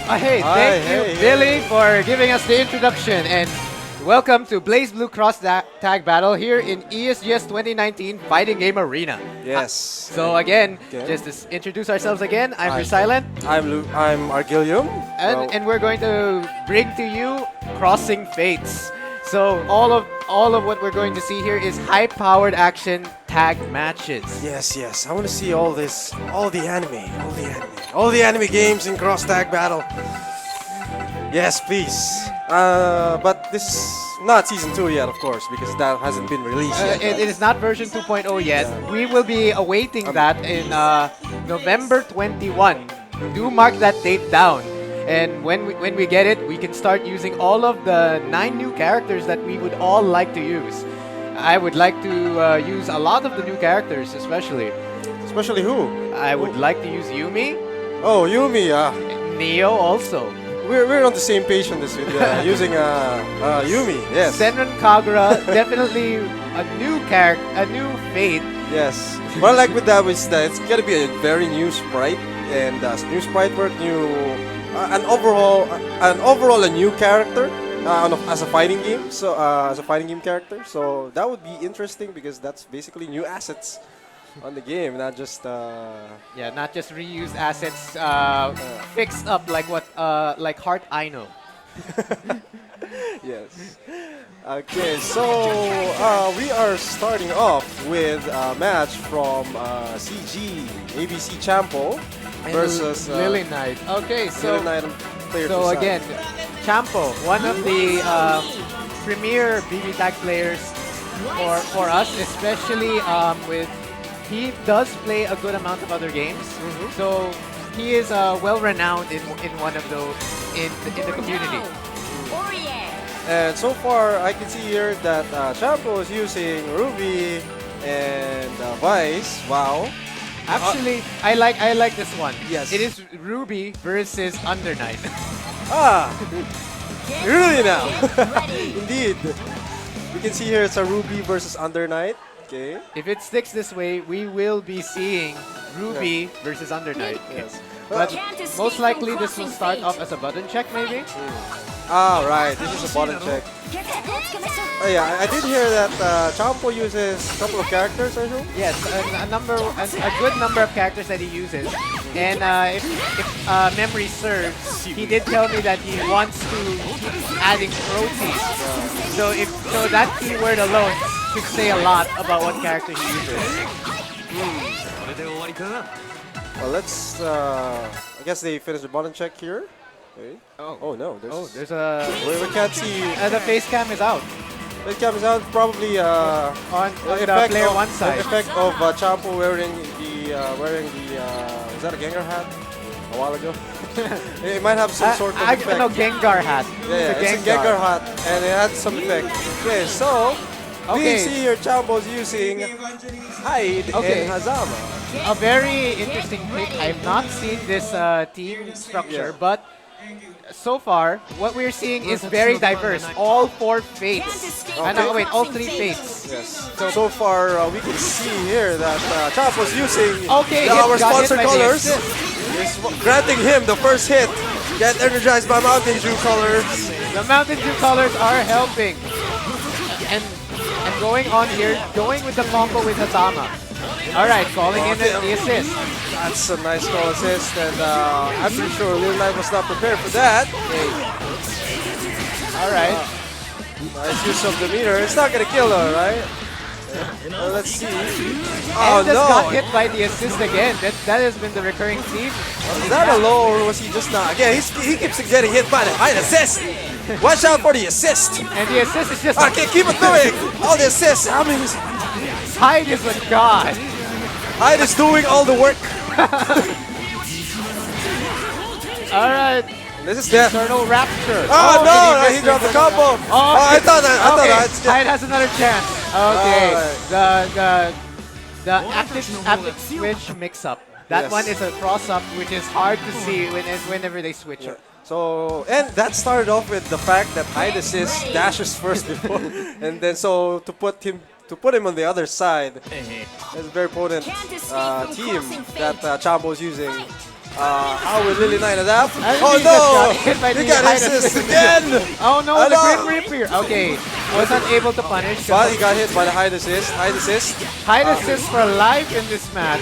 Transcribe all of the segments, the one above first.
Hey, Hi, thank you, hey, Billy, hey. for giving us the introduction, and welcome to Blazblue Crosstag Battle here in ESGS 2019 Fighting Game Arena. Yes. So again, Okay. just to introduce ourselves again, I'm Hi. Resilient, I'm Argilium. and we're going to bring to you Crossing Fates. So all of what we're going to see here is high-powered action tag matches. Yes. I want to see all this, all the anime games in Cross Tag Battle. Yes, please. But this is not season 2 yet, of course, because that hasn't been released yet. It is not version 2.0 yet. We will be awaiting that in November 21. Do mark that date down. And when we get it, we can start using all of the 9 new characters that we would all like to use. I would like to use a lot of the new characters, especially. Especially who? I would like to use Yumi, Oh, Yumi. Neo also. We're on the same page on this with using Yumi. Yes. Senran Kagura, definitely a new character, a new fate. Yes. What I like with that is that it's gonna be a very new sprite and new sprite work, new an overall a new character as a fighting game. So as a fighting game character, so that would be interesting because that's basically new assets on the game, not just Yeah, not just reused assets fixed up like what like Heart Aino. yes. Okay, so we are starting off with a match from CG ABC Champo versus Lily Knight. Okay, so Lily Knight on player so two side. again, Champo, one of the premier BB tag players for us, especially with he does play a good amount of other games. So he is well renowned in one of those in the community. And so far, I can see here that Champo is using Ruby and Vice. Wow. Actually, I like this one. Yes. It is Ruby versus Under Knight. Really now? Indeed. We can see here it's a Ruby versus Under Knight. Okay. If it sticks this way, we will be seeing Ruby versus Under Knight. Yes. But most likely this will start off as a button check, maybe. Right. This is a bottom check. Oh yeah, I did hear that Champo uses a couple of characters, I think. Yes, a good number of characters that he uses. And if memory serves, he did tell me that he wants to keep adding protein. So that keyword alone should say a lot about what character he uses. Well, let's. I guess they finished the bottom check here. Okay. Oh no, There's a we can't see. the face cam is out It comes out probably on the the player one the side. effect of Champo wearing the is that a Gengar hat a while ago? It might have some sort of effect. No, Gengar hat. Yeah, it's a Gengar hat, and it had some effect. Okay, so we Okay. see here Champo's using Hyde and Hazama. A very interesting pick. I've not seen this team structure, Yeah. but so far, what we're seeing is very diverse. All 4 fates. Wait, all 3 fates. Yes. So far, we can see here that Champo's using Okay, our got hit sponsor by the colors. assist. Is granting him the first hit. Get energized by Mountain Dew colors. The Mountain Dew colors are helping. And going on here, going with the combo with Hazama. Alright, calling in the assist. That's a nice call assist, and I'm pretty sure Lil Knight was not prepared for that. Alright. Nice use of the meter. It's not gonna kill her, right? Let's see. Oh And just got no! hit by the assist again. That has been the recurring theme. Is that a low or was he just not? Again, he keeps getting hit by the high assist. Watch out for the assist. And the assist is just Okay, keep it doing. All the assists. How many? Hyde is a god. Hyde is doing all the work. Alright. This is death. Eternal Rapture. Oh, no, and he missed dropped the it. combo. Oh, I thought that. Hyde has another chance. Okay. Alright. The active switch mix up. That Yes. one is a cross up, which is hard to see whenever they switch it. So, and that started off with the fact that Hyde assist dashes first before, and then so to put him on the other side, it's a very potent team that Champo is using. How will Lily Knight adapt? I Oh think he just got hit no! by He the got high assist assist. again! Oh no, the Hello. Grim Reaper. Okay, was not able to punish. But he got hit by the high assist. High assist. High assist for life in this match.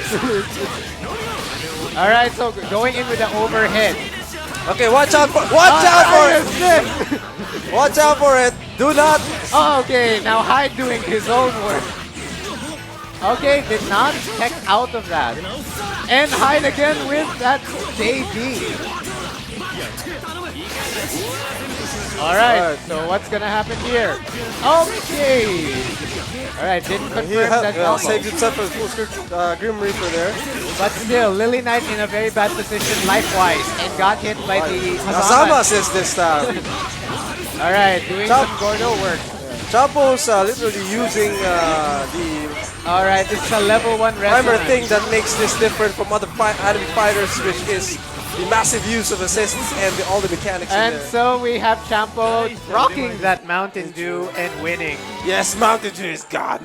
Alright, so going in with the overhead. Okay, watch out for it! Assist. Watch out for it! Do not! Oh, okay, now Hyde doing his own work. Okay, did not tech out of that. And Hyde again with that JD. Alright, so what's gonna happen here? Okay! Alright, didn't He confirm that combo. saved himself a full Grim Reaper there. But still, Lily Knight in a very bad position life-wise and got hit by the Azama Hazama. assist this time. Alright, doing Chop. some Gordo work. Chapo's literally using the Alright, this is a level 1 primary resonance. thing that makes this different from other anime fighters, which is the massive use of assists and all the mechanics in And there. so we have Champo rocking that Mountain Dew and winning. Yes, Mountain Dew is God.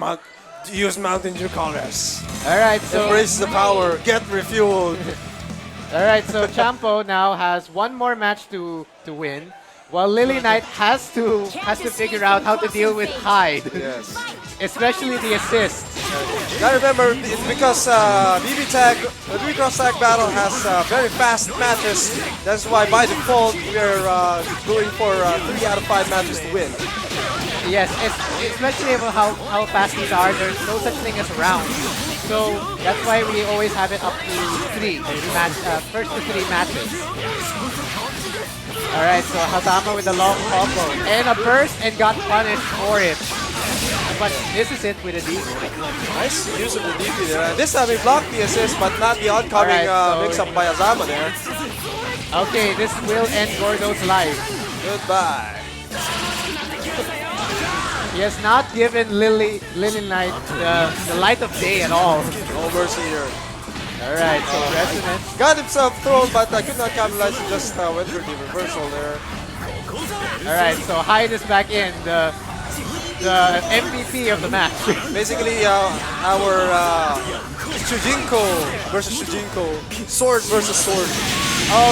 Use Mountain Dew colors. Alright, so Embrace the power. Get refueled. alright, so Champo now has one more match to win, while Lily Knight has to figure out how to deal with Hyde, Yes. especially the assist. You gotta remember, it's because BB Crosstag battle has very fast matches. That's why by default we're going for 3 out of 5 matches to win. Yes, especially about how fast these are. There's no such thing as rounds. So that's why we always have it up to first to 3 matches. Alright, so Hazama with a long combo and a burst and got punished for it. But this is it with a DP. Nice use of the DP there. This time he blocked the assist, but not the oncoming Alright, so- mix-up by Azama there. Okay, this will end Gordo's life. Goodbye. He has not given Lily Knight the light of day at all. No mercy here. Alright, so Resonance. Got himself thrown, but could not capitalize. He just went for the reversal there. Alright, so Hyde is back in, the MVP of the match. Basically, our Shujinko versus Shujinko. Sword versus sword.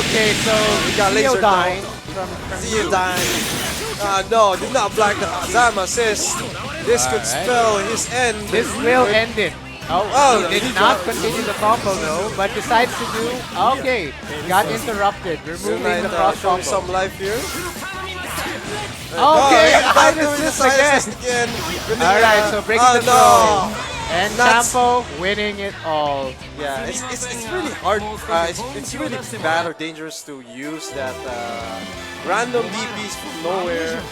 Okay, so We got laser Theodyne down. from See you dying. No, did not block the Azama assist. This could Alright. spell his end. This will end it. Oh, he did not continue the combo though, but decides to do. Okay, got interrupted, removing the cross showing combo. some life here. Okay, back high doing assist this high again. assist again. Alright, so breaking the no. throw. And Nuts. Champo winning it all. Yeah, it's really hard. It's really bad or dangerous to use that random DPs from nowhere,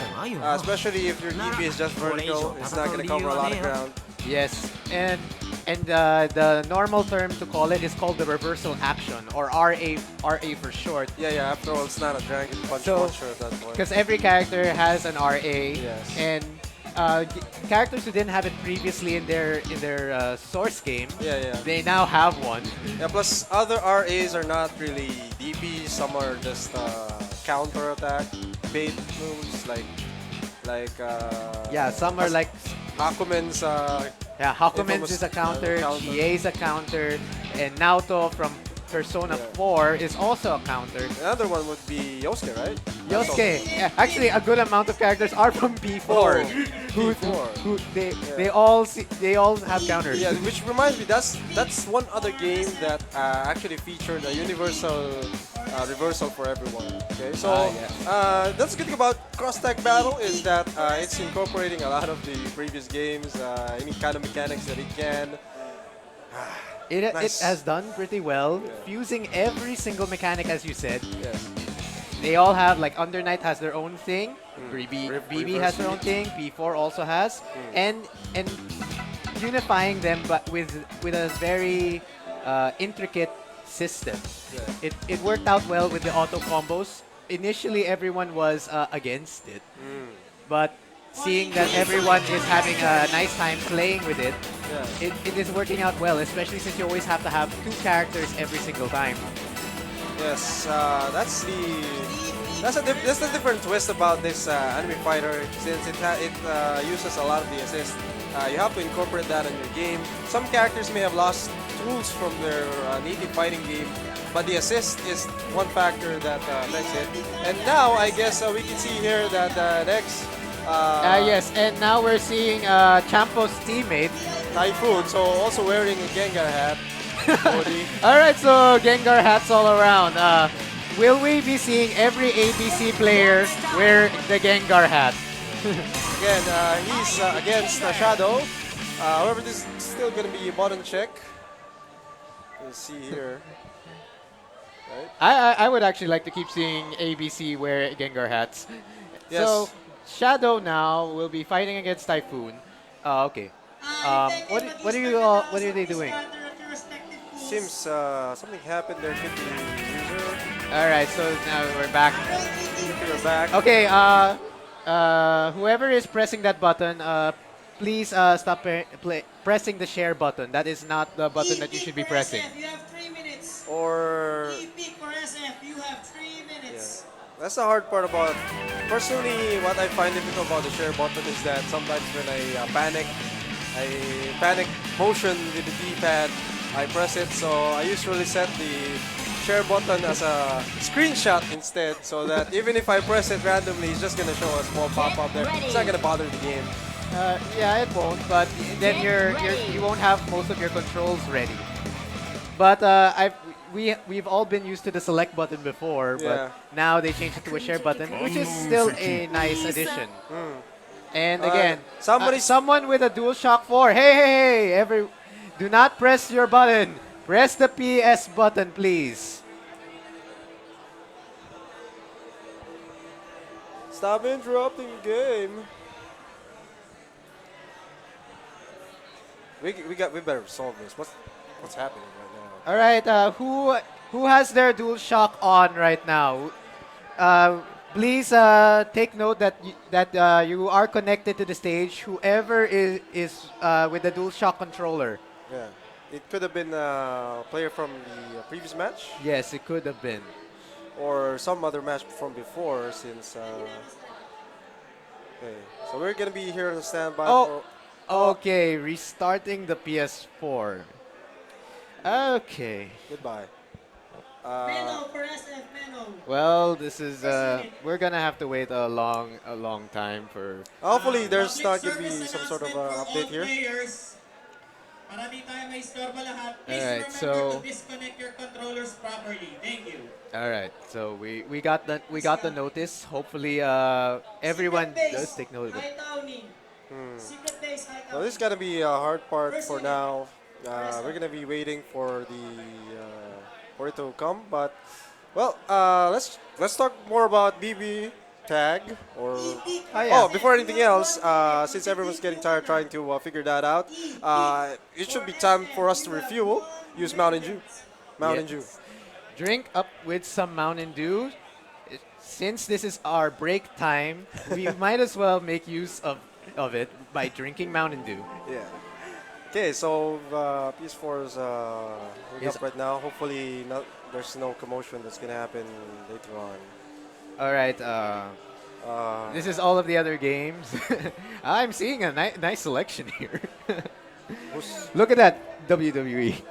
especially if your DP is just vertical. It's not gonna cover a lot of ground. Yes, and the normal term to call it is called the reversal action, or RA for short. Yeah. After all, it's not a Dragon Punch So- launcher at that point. Because every character has an RA, Yes. and characters who didn't have it previously in their source game, Yeah. they now have one. Yeah. Plus, other RAs are not really DPs. Some are just counter attack, bait moves like Yeah, some are like Hakumen's. Hakumen's infamous, is a counter, counter. GA is a counter, and Naoto from Persona Yeah. 4 is also a counter. Another one would be Yosuke, right? Yosuke, yeah, actually a good amount of characters are from P4. Who they all have counters. Yeah, which reminds me, that's one other game that actually featured a universal reversal for everyone. Okay, so that's the good thing about Crosstag Battle is that it's incorporating a lot of the previous games, any kind of mechanics that it can. It Nice. has done pretty well, fusing every single mechanic as you said. Yes. They all have, like, Under Night has their own thing, BB Reverse has their own thing, P4 also has, and unifying them but with a very intricate system. Yeah. It worked out well with the auto combos. Initially everyone was against it, but seeing that everyone is having a nice time playing with it, it is working out well, especially since you always have to have 2 characters every single time. Yes, that's the different twist about this anime fighter. Since it uses a lot of the assist, you have to incorporate that in your game. Some characters may have lost to rules from their native fighting game, but the assist is one factor that affects it. And now I guess we can see here that next Yes, and now we're seeing Champo's teammate. Typhoon, so also wearing a Gengar hat. Cody. All right, so Gengar hats all around. Will we be seeing every ABC player wear the Gengar hat? Again, he's against Shadow. However, this is still going to be a button check. Let's see here. Right? I would actually like to keep seeing ABC wear Gengar hats. Yes. So Shadow now will be fighting against Typhoon. Okay. What are they doing? Seems something happened there with the user. All right, so now we're back. We're back. Okay. Whoever is pressing that button, please stop pressing the share button. That is not the button that you should be pressing. You have 3 minutes. Or Pick for SF, you have 3 minutes. that's the hard part about. Personally, what I find difficult about the share button is that sometimes when I panic motion with the D-pad. I press it, so I usually set the share button as a screenshot instead, so that even if I press it randomly, it's just gonna show a small pop-up there. It's not gonna bother the game. Yeah, it won't, but then you won't have most of your controls ready. But we've all been used to the select button before, Yeah. but now they changed it to a share button, which is still a nice addition. And again, someone with a DualShock 4. Hey, do not press your button. Press the PS button, please. Stop interrupting the game. We better resolve this. What's happening right now? All right, who has their DualShock on right now? Please take note that you are connected to the stage. Whoever is with the DualShock controller. Yeah, it could have been a player from the previous match, Yes, it could have been. or some other match from before. Since okay, so we're gonna be here on standby. Oh, okay, restarting the PS4. Okay. Goodbye. Meno for SF, Meno. Well, this is we're gonna have to wait a long time for. Hopefully, there's Public not gonna be service some sort of announcement for update all here. players. Para di tayo may istorbo lahat, please Alright, remember so- to disconnect your controllers properly. Thank you. All right, so we got the notice. Hopefully, everyone Secret base, does take note of it. High Towning. Secret base, High Well, this is Towning. gonna be a hard part First for unit. now. We're gonna be waiting for the for it to come, but well, let's talk more about BB tag or. yeah. Oh, before anything else, since everyone's getting tired trying to figure that out, it should be time for us to refuel. Use Mountain Dew. Mountain Dew. Yes. Drink up with some Mountain Dew. Since this is our break time, we might as well make use of it by drinking Mountain Dew. Yeah. Okay, so PS4 is up right now. Hopefully, there's no commotion that's gonna happen later on. All right. This is all of the other games. I'm seeing a nice selection here. Look at that WWE.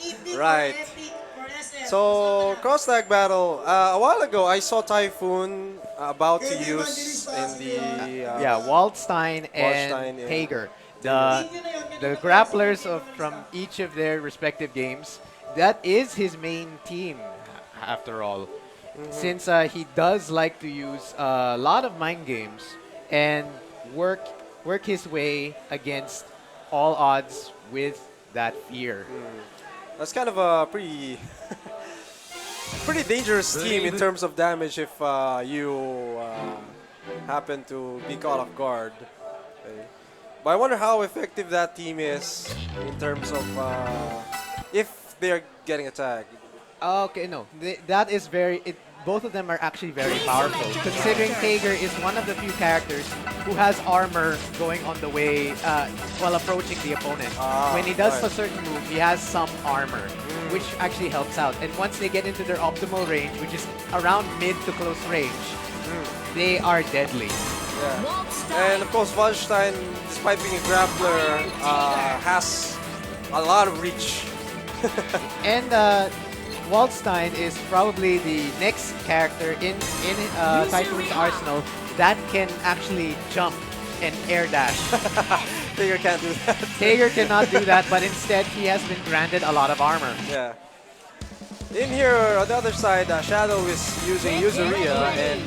Epic Right. or Epic for SF. So, Crosstag battle. A while ago, I saw Typhoon about to use in the Yeah, Waldstein and Waldstein and Hager, the grapplers from each of their respective games. That is his main team, after all. Since he does like to use a lot of mind games and work his way against all odds with that fear. That's kind of a pretty pretty dangerous team in terms of damage if you happen to be caught off guard. Okay. But I wonder how effective that team is in terms of if they're getting attacked. Okay, no, that is both of them are actually very powerful, considering Hager is one of the few characters who has armor going on the way while approaching the opponent. When he does right. a certain move, he has some armor, which actually helps out. And once they get into their optimal range, which is around mid to close range, they are deadly. Yeah. And of course, Waldstein, despite being a grappler, has a lot of reach. And Waldstein is probably the next character in Typhoon's arsenal that can actually jump and air dash. Tiger can't do that. Tager cannot do that, but instead he has been granted a lot of armor. Yeah. In here, on the other side, Shadow is using Yuzuriha and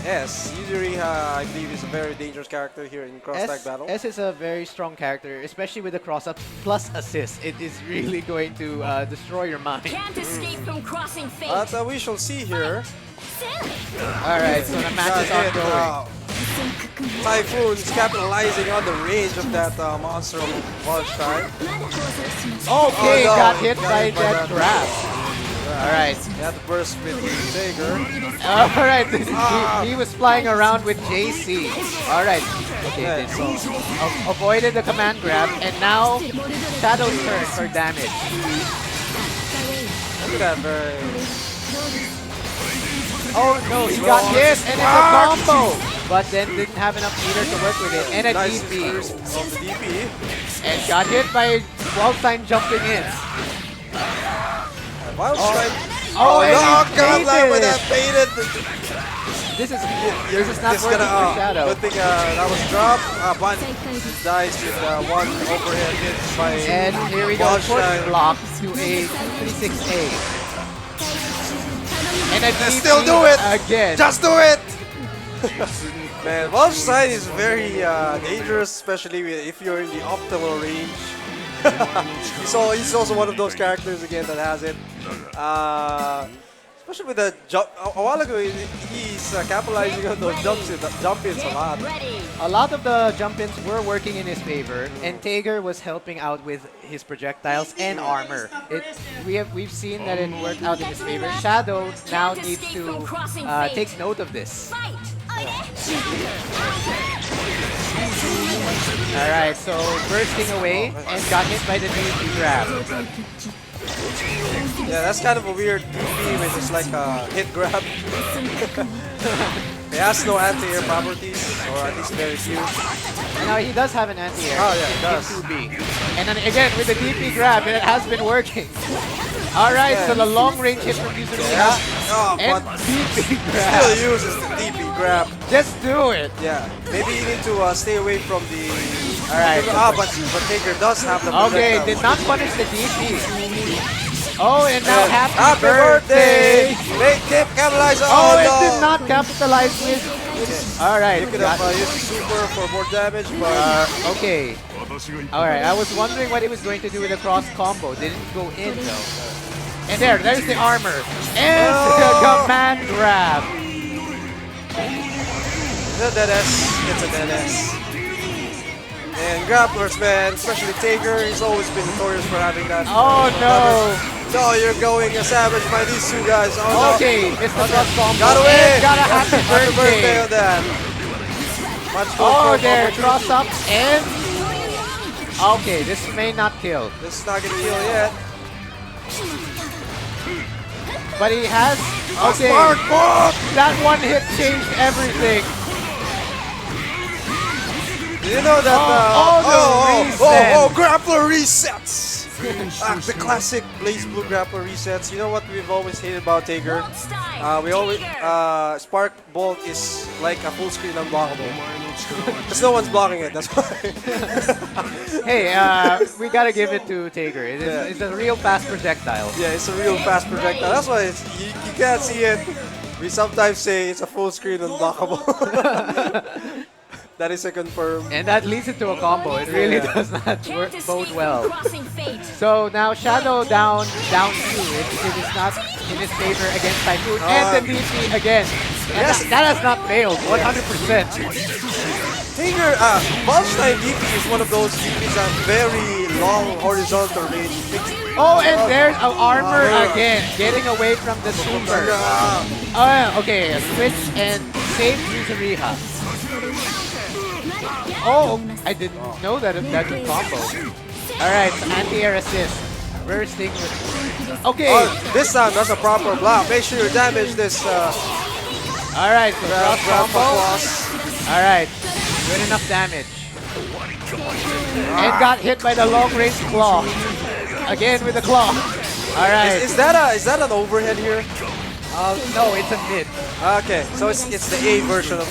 S. Yuzuriha, I believe, is a very dangerous character here in Crosstag battle. S is a very strong character, especially with the cross-up plus assist. It is really going to destroy your mind. Can't escape from crossing fate. But we shall see here. Alright, so the match is ongoing. Typhoon's capitalizing on the range of that monster of Waldstein. Okay, no, got hit got by hit by that that grab. Alright. He had to burst with Tiger. Alright, he was flying around with JC. Alright. Okay, Yeah, so avoided the command grab, and now Shadow's turn for damage. Look at that, very... Oh no, he got hit, and it's a combo! But then didn't have enough meter to work with it. And a nice DP. burst of the DP. And got hit by Waldstein jumping in. Wildstein. Oh, and no, he God, baited. with that baited. This is not This working gonna, for Shadow. good thing that was dropped. Bun dies with one overhead hit by And here we go, push Wildstein. block to a 3-6-8. And a Let's DP still do it! again. Just do it! Man, Wildstein is very dangerous, especially if you're in the optimal range. He's also one of those characters again that has it. Especially with the jump. A while ago, he's capitalizing on those jump-ins a lot. A lot of the jump-ins were working in his favor, and Tager was helping out with his projectiles and armor. We've seen that it worked out in his favor. Shadow now needs to take note of this. Alright, so bursting away and got hit by the DP grab. Yeah, that's kind of a weird DP with just like a hit grab. He has no anti-air properties, or at least very few. And now he does have an anti-air. Oh, yeah, he does. in 2B. And then again with the DP grab, it has been working. Alright, so the long range hit from Yuzuriha Oh, and but DP still grab. uses the DP grab. Just do it. Yeah, maybe you need to stay away from the... Alright. But Taker does have the Okay, projectile. did not punish the DP. Oh, and now happy birthday! Make him capitalize. Oh, it no. did not capitalize with... Alright, You could have used super for more damage, but... okay. Alright, I was wondering what he was going to do with the cross combo. Didn't go in though. And there's the armor. And the command grab. It's a dead S. It's a dead S. And grapplers, man, especially Taker, he's always been notorious for having that. Oh no! No, you're going savage by these two guys. Oh, Okay, missed the cross combo. Got away! And got a happy Happy birthday birthday. on that. Much Oh, more there, opportunity. cross up and... Okay, this may not kill. This is not gonna kill yet. But he has... Okay, Spark bomb! that one hit changed everything. You know that the reset. grappler resets! The classic Blazblue grappler resets. You know what we've always hated about Taker? We always Spark Bolt is like a full screen unblockable. Because no one's blocking it, that's why. Hey, we gotta give it to Tager. It's a real fast projectile. Yeah, it's a real fast projectile. That's why you can't see it. We sometimes say it's a full screen unblockable. That is a confirm. And that leads it to a combo. It really does not bode well. Crossing fate. So now Shadow down 2. It is not in his favor against Typhoon. And the DP again. And Yes. that has not failed. 100%. Taker, Wildstein DP is one of those DPs that very long horizontal range. Oh, and there's an armor again. Getting away from the super. Okay, a switch and save Yuzuriha. Oh, I didn't know that that could combo. Alright, so anti-air assist. Bursting with... Okay! This time, that's a proper block. Make sure you damage this Alright, so cross combo. Alright, good enough damage. And got hit by the long range claw. Again with the claw. All right. Is that an overhead here? No, it's a mid. Okay, so it's the A version of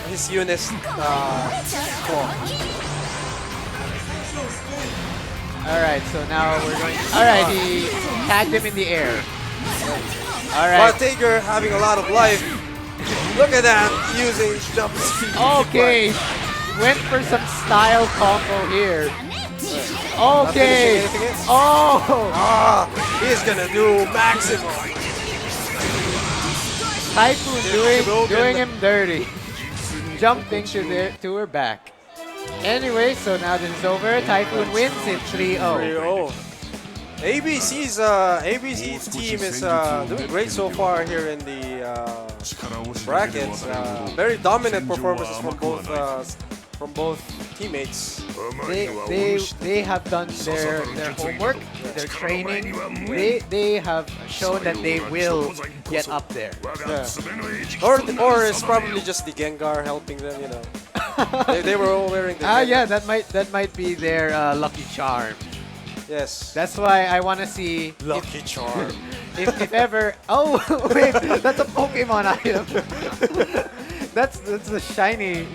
his Eunice claw. All right, so now we're going. All right, he tagged him in the air. All right. But Taker having a lot of life. Look at that, using jump speed. Okay, went for some style combo here. Okay. Oh, He's gonna do maximum. Typhoon doing him dirty. Jumping to her back. Anyway, so now this is over. Typhoon wins in 3-0. 3-0. ABC's team is doing great so far here in the brackets. Very dominant performances from both teammates. They have done their homework, their training. They have shown that they will get up there. Yeah. Or it's probably just the Gengar helping them, you know. they were all wearing the Gengar. Yeah, that might be their lucky charm. Yes. That's why I want to see Lucky charm. if ever. Oh wait, that's a Pokemon item. that's a shiny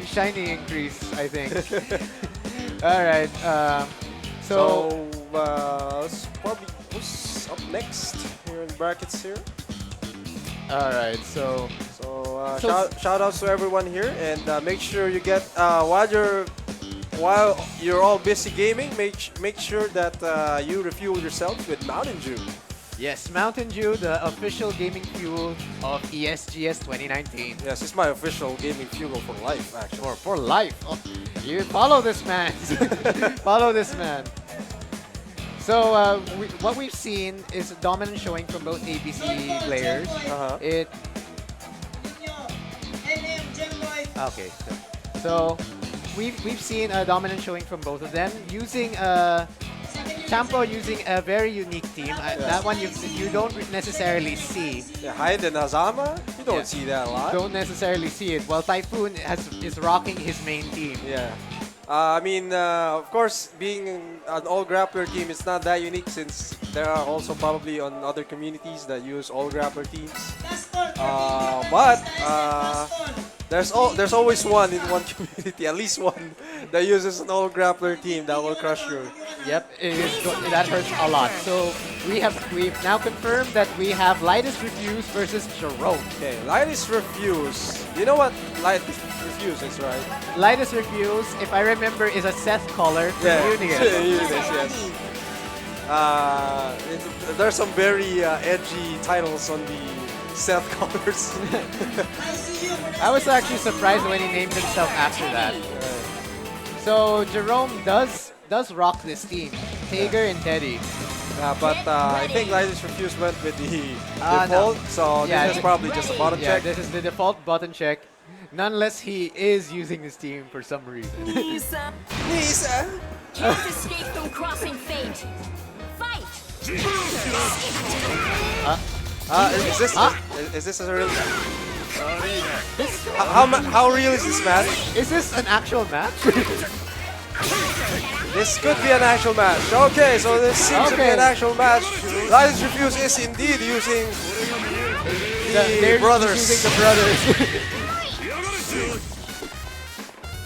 increase, I think. All right. So probably who's up next here in the brackets here. all right. So Shout outs to everyone here, and make sure you get while you're all busy gaming, make sure that you refuel yourself with Mountain Dew. yes, Mountain Dew, the official gaming fuel of ESGS 2019. Yes, it's my official gaming fuel for life, actually. For life. Oh, you follow this man. Follow this man. So what we've seen is a dominant showing from both ABC players. It okay. So we've seen a dominant showing from both of them using Champo using a very unique team. That one you don't necessarily see. Yeah, Hyde and Hazama, you don't see that a lot. Don't necessarily see it. While Typhoon is rocking his main team. Yeah. I mean, of course, being an all-grappler team, it's not that unique since there are also probably on other communities that use all-grappler teams. But there's always one in one community, at least one, that uses an all-grappler team that will crush you. Yep, that hurts a lot. So we've now confirmed that we have Lightest Refuse versus Jerome. Okay, Lightest Refuse. You know what Lightest Refuse is, right? Lightest Refuse, if I remember, is a Seth caller from Union. Yes. There's some very edgy titles on the Seth colors. I was actually surprised when he named himself after that. So Jerome does rock this team, Tager and Teddy. But I think Lightest Refuse went with the default, so this is probably just a bottom check. This is the default button check. Nonetheless, he is using his team for some reason. Nisa. Can't escape from crossing fate. Fight. Is this a real? How real is this match? Is this an actual match? This could be an actual match. Okay, so this seems to be an actual match. Lightest Refuse is indeed using the brothers. Using the brothers.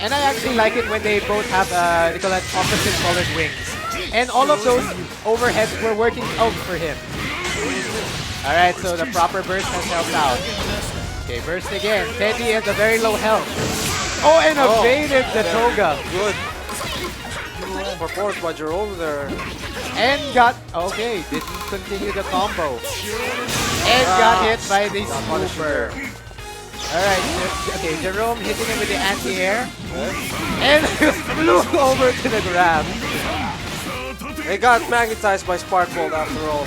And I actually like it when they both have they call that opposite colored wings. And all of those overheads were working out for him. Alright, so the proper burst has helped out. Okay, burst again. Teddy at the very low health. Oh, and evaded the Toga. Good. Performance by Jerome there. And got, okay, didn't continue the combo. And got hit by the super. Alright, okay, Jerome hitting him with the anti-air. And flew over to the grab. They got magnetized by Spark Bolt after all.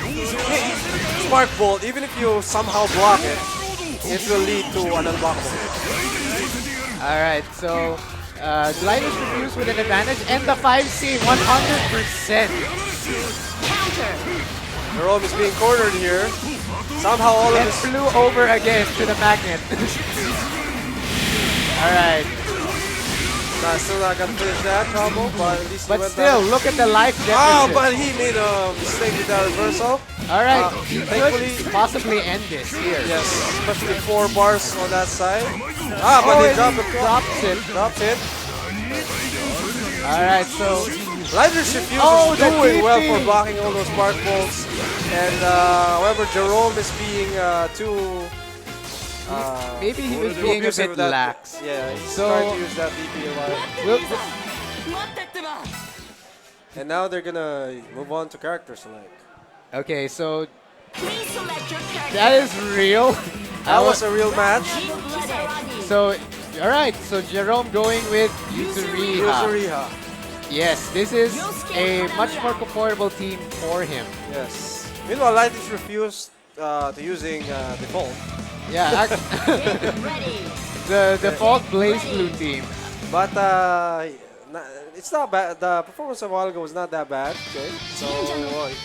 Spark Bolt, even if you somehow block it, it will lead to an unblockable. Alright, so Lightest Refuse with an advantage and the 5C 100%. Jerome is being cornered here. Somehow all of this flew over again to the magnet. Alright. Still not gonna finish that combo, but at least he But went still, down. look at the life Oh, deficit. but he made a mistake with that reversal. All right, he thankfully- could possibly end this here. Yes, especially 4 bars on that side. Ah, but Oh, he and dropped he the drops it. Dropped it. All right, so Lighters Refuse Oh, is the doing well TP. for blocking all those spark bolts. And however, Jerome is being too... maybe he was too being a abusive bit with that. lax. Yeah, he's So- trying to use that DP a lot. We'll- And now they're gonna move on to character select. okay, so Please select your character. that is real. That was a real match. Blooded. So, all right, so Jerome going with Yuzuriha. Yuzuriha. Yes, this is a much more comfortable team for him. Yes. Meanwhile, Lighters refused to using default. Yeah, Get ready. the default Blazblue team. But it's not bad. The performance a while ago was not that bad. Okay, so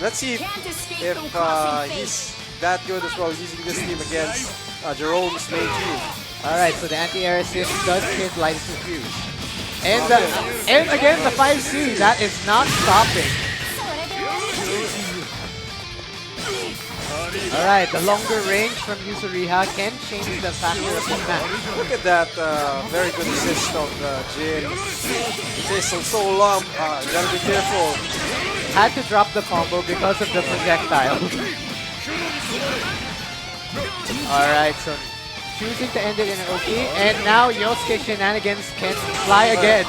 let's see Can't escape if from crossing fate. he's that good as well using this team against Jerome's main team. All right, so the anti-air assist does hit Light's Refuse. And again, the 5C, that is not stopping. All right, the longer range from Yuzuriha can change the factor of the match. Look at that very good assist of Jin. It takes him so long. You gotta be careful. Had to drop the combo because of the projectile. All right, so choosing to end it in an OP, and now Yosuke shenanigans can fly again.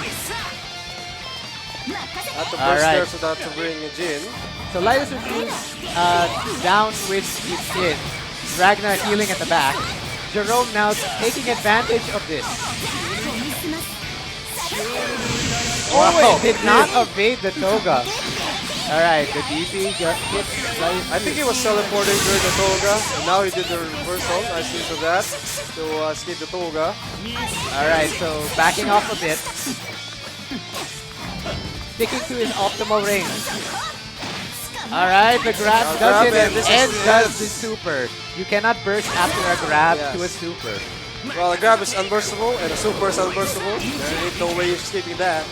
At the All burst right. there so that to bring Jin. So Lighters Refuse down with his Jin. Ragnar healing at the back. Jerome now taking advantage of this. Oh, it did not evade the Toga. Alright, the DP hits Lighters. I think he was teleporting during the Toga, and now he did the reversal. Nice use of that to escape the Toga. Alright, so backing off a bit. Sticking to his optimal range. Alright, the grab Now does grab it it. and This is- Ed does yes. the super. You cannot burst after a grab Yes. to a super. Well, a grab is unburstable, and a super is unburstable. There ain't no way you're escaping that.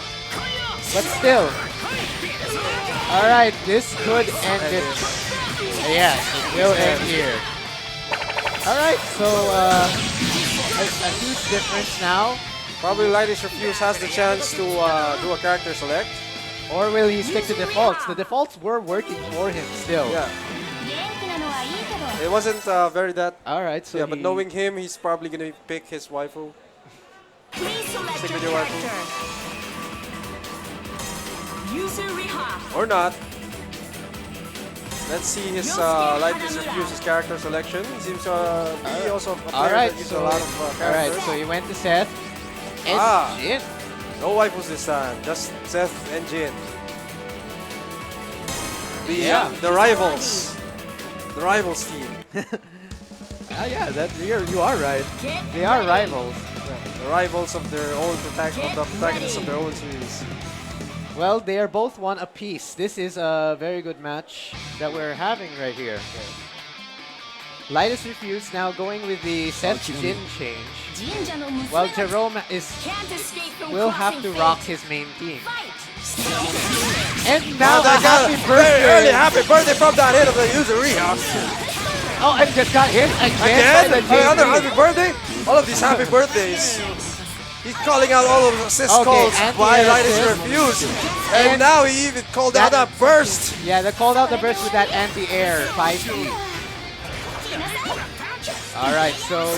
But still. Alright, this could end it. Yes, it will end here. Alright, so a huge difference now. Probably Lighters Refuse has the chance to do a character select. Or will he stick to defaults? The defaults were working for him still. Yeah, it wasn't very that. Alright, so Yeah, but he- knowing him, he's probably gonna pick his waifu. Please select Stick your with your waifu. character. Yuzuriha. Or not. Let's see his Lighters Refuse's character selection. Seems to be also a player Alright, that uses so a lot of alright, characters. so he went to Seth. And Ah. Jin. No waifus this time, just Seth and Jin. The rivals. The rivals team. Yeah, you are right. Get They are ready. rivals. The rivals of their own protagonists of their own series. Well, they are both one apiece. This is a very good match that we're having right here. Lightest Refuse now going with the Seth Jin change. While Jerome Can't escape from will have to crossing rock fate. his main team. Fight. And now a They got happy very early birthday! happy birthday from that hit of the Yuzuriha. Oh, and just got hit again by Again, the another JP. happy birthday. All of these happy birthdays. He's calling out all of the assist Okay, calls by anti-assist. Lightest Refuse. And And now he even called out that- that burst. Yeah, they called out the burst with that anti-air 5E. Alright, so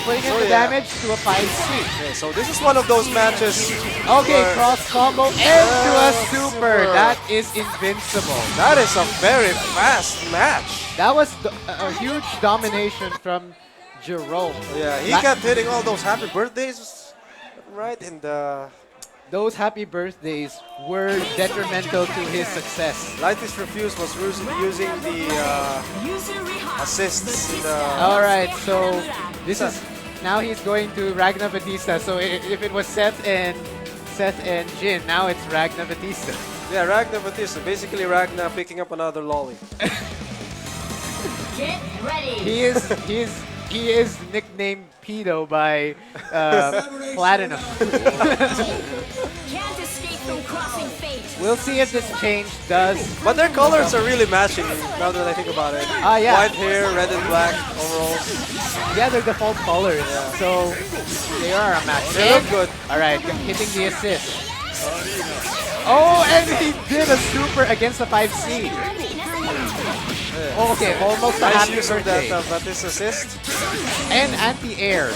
putting in Oh, the yeah. damage to a 5C. Okay, so this is one of those matches. Okay, where- cross combo into a super. super. That is invincible. That is a very fast match. That was a huge domination from Jerome. Yeah, he That- kept hitting all those happy birthdays, right? And Those happy birthdays were detrimental to his success. Lightest Refuse was using the Yuzuriha. assists in the. Alright, so this is now he's going to Ragnar Batista. So if it was Seth and Jin, now it's Ragnar Batista. Yeah, Ragnar Batista. Basically, Ragnar picking up another lolly. Get ready. He is he is nicknamed Pedo by Platinum. Can't escape from crossing fate. We'll see if this change does. But their colors are really matching now that I think about it. Yeah. White hair, red and black overalls. Yeah, they're default colors, so they are a match. They look good. All right, hitting the assist. Oh, and he did a super against the 5C. Oh, okay, almost a Nice happy use of birthday. that Batis assist. And anti-air.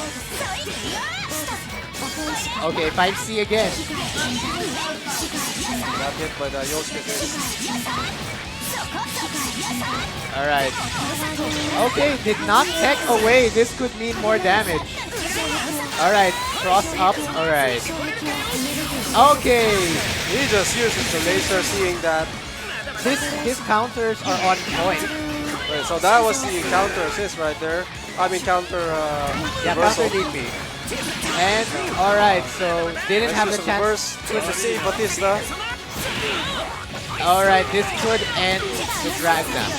Okay, 5C again. Got hit by the Yosuke. Alright. Okay, did not tech away. This could mean more damage. Alright, cross up. Alright. Okay. He just uses the laser, seeing that. His counters are on point. Okay, so that was the counter assist right there. I mean counter Yeah, reversal. counter DP. And alright, so didn't have the Use of chance. reverse to save Batista. Alright, this could end the drag down.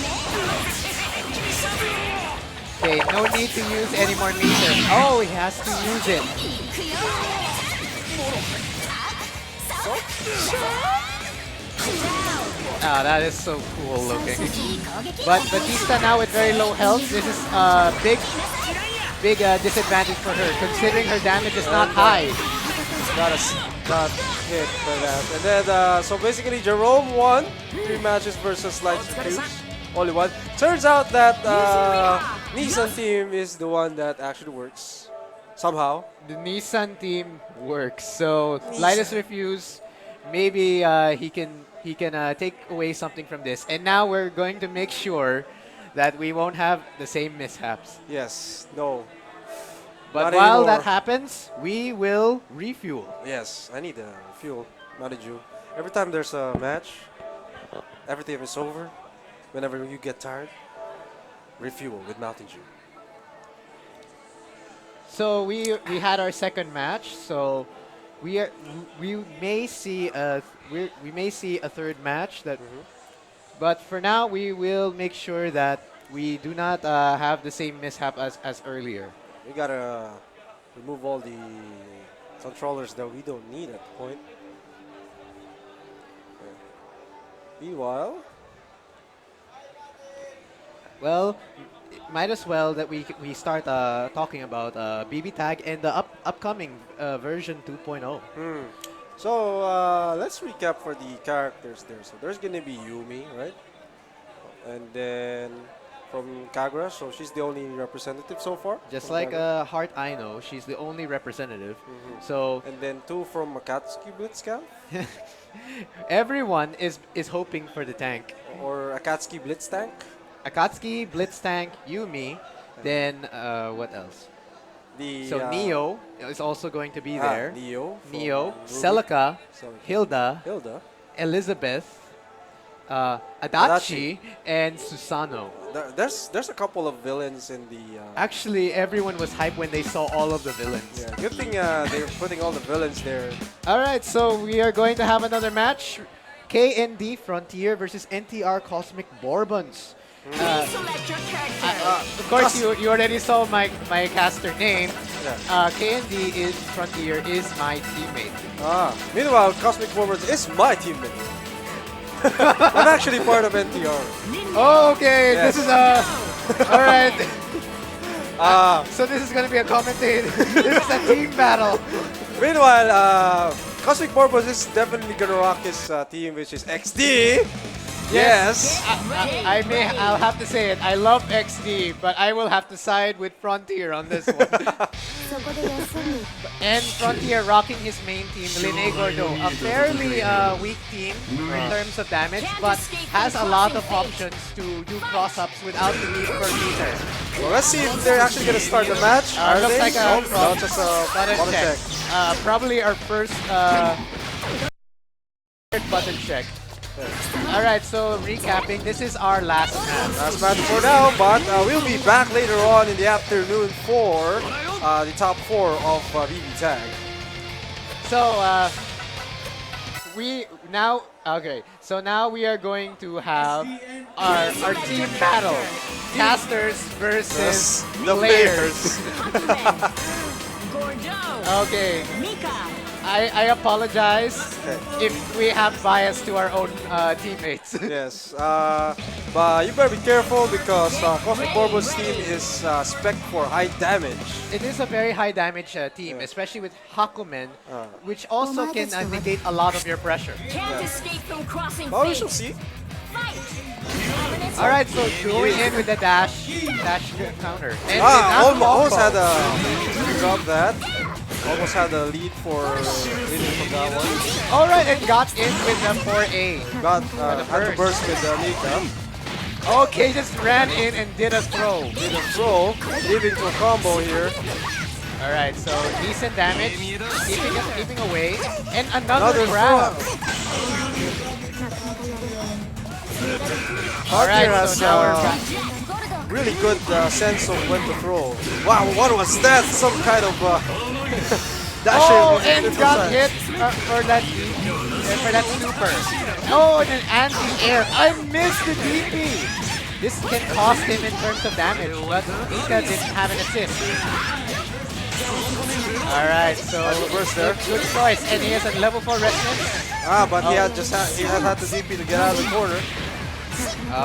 Okay, no need to use any more meters. Oh, he has to use it. Ah, that is so cool looking. But Batista now with very low health. This is a big disadvantage for her, considering her damage is not high. Got hit by that. And then, so basically Jerome won 3 matches versus Lights and Cubes. Only one. Turns out that Nissan team is the one that actually works. Somehow. The Nissan team works. So Linus Refuse, maybe he can take away something from this. And now we're going to make sure that we won't have the same mishaps. Yes. No. But Not while anymore. that happens, we will refuel. Yes. I need fuel. Mountain Dew. Every time there's a match, everything is over. Whenever you get tired, refuel with Mountain Dew. So we had our second match. So we may see a third match that. But for now, we will make sure that we do not have the same mishap as earlier. We gotta remove all the controllers that we don't need at the point. Meanwhile, Well, might as well that we start talking about BB Tag and the upcoming version 2.0. so let's recap for the characters there. So there's gonna be Yumi, right? And then from Kagura, so she's the only representative so far. Just from like Kagura. Heart I know, she's the only representative. So And then 2 from Akatsuki Blitzcamp everyone is hoping for the tank. or Akatsuki Blitz Tank. Akatsuki, Blitz Tank, Yumi, then what else? The So Neo is also going to be there. Neo. from Neo, Ruby. Celica, Celica. Hilda, Hilda. Elizabeth, Adachi, and Susano. There's a couple of villains in the. Actually, everyone was hyped when they saw all of the villains. Yeah, good thing they're putting all the villains there. All right, so we are going to have another match. KND Frontier versus NTR Cosmic Bourbons. Please select your character. Of course, you already saw my caster name. Yeah. KND is Frontier is my teammate. Meanwhile, Cosmic Bombers is my teammate. I'm actually part of NTR. Oh, okay, Yes. this is all right. So this is gonna be a commentator. This is a team battle. Meanwhile, Cosmic Bombers is definitely gonna rock his team, which is XD. Yes. I'll have to say it. I love XD, but I will have to side with Frontier on this one. And Frontier rocking his main team, Linne Gordo, a fairly weak team in terms of damage, but has a lot of options to do cross-ups without the need for meter. Well, let's see if they're actually gonna start the match. Are Looks they? like a Nope, no, just a button button check. check. Probably our first button check. Alright, so recapping, this is our last match. Last match for now, but we'll be back later on in the afternoon for the top 4 of BB Tag. So, we now, okay. So now we are going to have our team battle. Casters versus The players. Hakumen. Gordo. Okay. Mika. I apologize if we have bias to our own teammates. Yes, but you better be careful because Cosmic Borbo's team is spec for high damage. It is a very high damage team, Yeah. especially with Hakumen, which also can negate a lot of your pressure. Can't escape from crossing But we fate. shall see. Fight. Alright, so going in with the dash counter. And did not Almost combo. had a pick up that. Almost had a lead for leading from that one. Alright, and got in with the 4A. Got had to burst. burst with Mika. Okay, just ran in and did a throw. Did a throw, leading to a combo here. Alright, so decent damage, keeping away, and another Another grab. Alright, Alright, so now we're back. really good sense of when to throw. Wow, what was that? Some kind of dashing. Oh, and different got side. hit for that super. Oh, and an anti-air. I missed the DP. This can cost him in terms of damage, but Mika didn't have an assist. Alright, so burst there. good choice. And he has a level 4 resonance. But he had had the DP to get out of the corner.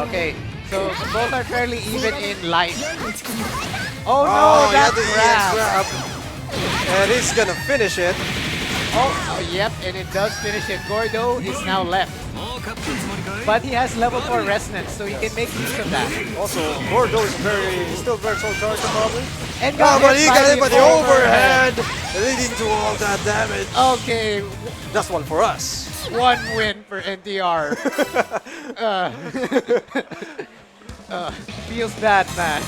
Okay, so both are fairly even in life. Oh no, Oh, he that had the grab. EX grab. And he's gonna finish it. Oh, yep, and it does finish it. Gordo is now left. But he has level 4 resonance, so he can make use of that. Also, Gordo is still very solid character probably. And But he got hit by the overhead. overhead, leading to all that damage. Okay, That's one for us. one win for NTR. Feels bad, man.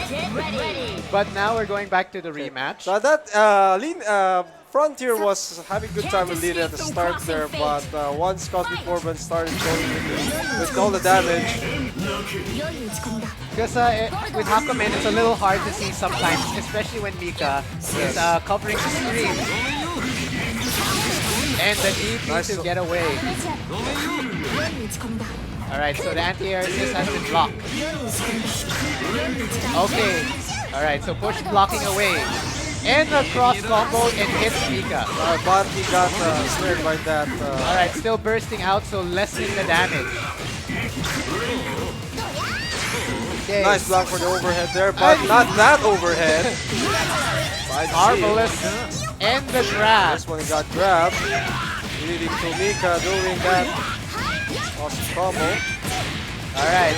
Get ready. But now we're going back to the rematch. So that Frontier was having good time with lead at the start there, but once Cosmic Orban started going with all the damage, Because with Hakumen, it's a little hard to see sometimes, especially when Mika is covering the screen. And the DP Nice to to- get away. Alright, so the anti-air assist has been blocked. Okay. Alright, so push blocking away. And a cross combo and hits Mika. but he got snared by that. Alright, still bursting out, so lessening the damage. Okay. Nice block for the overhead there, but not that overhead. Marvelous. And the grab. This one got grabbed, leading to Mika doing that awesome combo. Alright.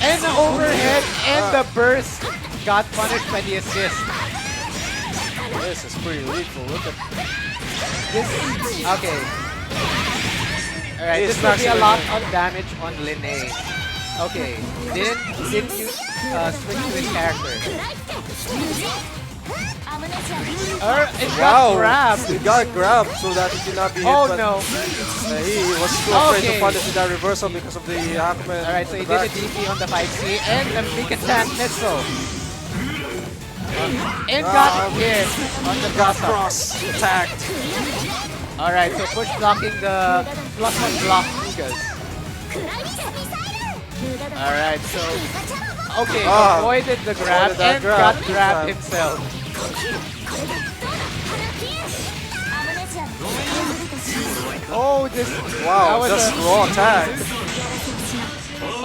And the overhead and the burst got punished by the assist. This is pretty lethal. Look at This okay. Alright, He's this will be a maximum lot damage. of damage on Linne. Okay. Didn't you switch to his character? It got grabbed. He got grabbed so that he cannot be hit. Oh but, no. he was too afraid Okay. to punish with that reversal because of the Hakumen. Alright, so he at the did a back. DP on the 5C and the Mika Tank missile. And got hit on the Got cross. cross attacked. Alright, so push blocking the +1 block Mikas. Alright, so okay, avoided the grab Avoided that and grab. got grabbed himself. Oh, this Wow, that was just a, raw attack.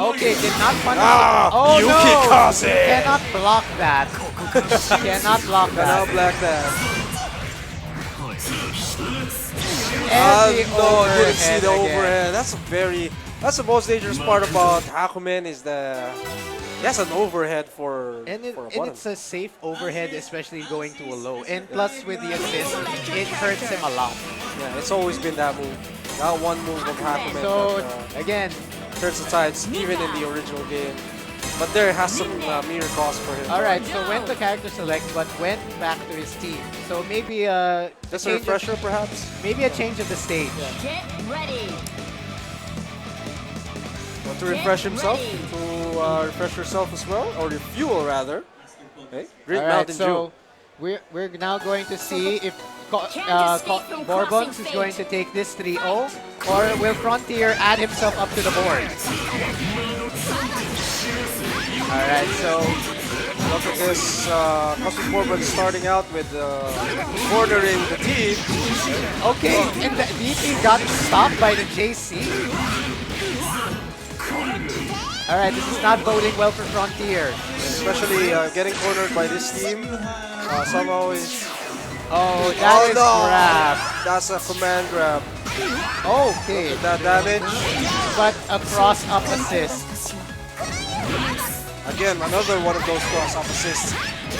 okay, did not punish Ah, it. Oh Yuki no! Kase. Cannot block that. Cannot block Now that. black that. And the No, I didn't see overhead the again. overhead. That's the most dangerous part about Hakumen is he has an overhead for And, for a and button. it's a safe overhead, especially going to a low. And plus with the assist, it hurts him a lot. Yeah, it's always been that move. That one move of Hakumen So that again, turns the tides even in the original game. But there has some mirror cost for him. alright, so went to character select, but went back to his team. So maybe Just a change of- refresher perhaps? maybe a change of the stage. Get ready. Want to refresh himself? To refresh yourself as well? Or refuel rather. Okay. Great Alright, Mountain so we're now going to see if Can't escape from Bourbons crossing is going to fate. take this 3-0 Or will Frontier add himself up to the board? Alright, so Look at this. Cosmic Bourbon starting out with cornering the team. okay, and the DP got stopped by the JC. Alright, this is not boding well for Frontier. Especially getting cornered by this team. Somehow is... Oh, that is grab. That's a command grab. Okay, That damage. but a cross-up assist. Again, another one of those cross-up assists.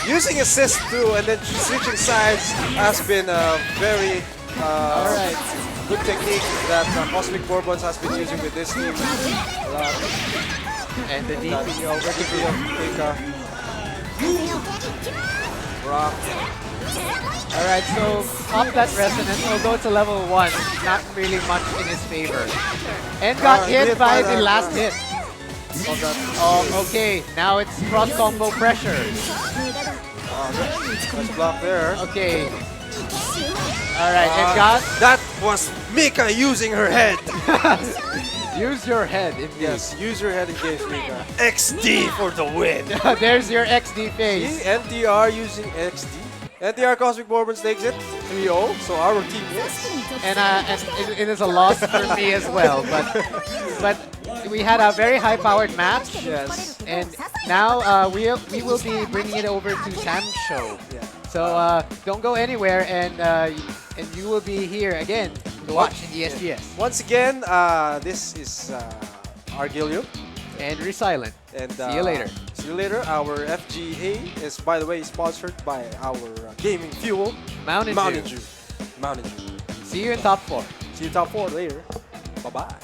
Using assist too, and then switching sides has been a very Alright, good technique that Cosmic Bourbons has been using with this team. A lot. and the That DP over to DP of Pika. Rock. Alright, so pop that resonance, although it's a level 1, not really much in his favor. And got hit by the last hit. So that, Okay, now it's cross combo pressure. nice block there. Okay. Alright, and got That was Mika using her head. use your head indeed. Yes, use your head against Mika. XD for the win. There's your XD See, face. NTR using XD. NTR Cosmic Bourbons takes it 3-0, so our team wins. And it is a loss for me as well, but we had a very high-powered match. Yes. And now we will be bringing it over to Sam's show. Yeah. So don't go anywhere, and you will be here again to watch in the SGS. Once again, this is Argilio. And Resilient. And See you later. See you later. Our FGA is, by the way, sponsored by our gaming fuel, Mountain Mountain Dew. Dew. Mountain Dew. See you in top 4. See you top 4 later. Bye-bye.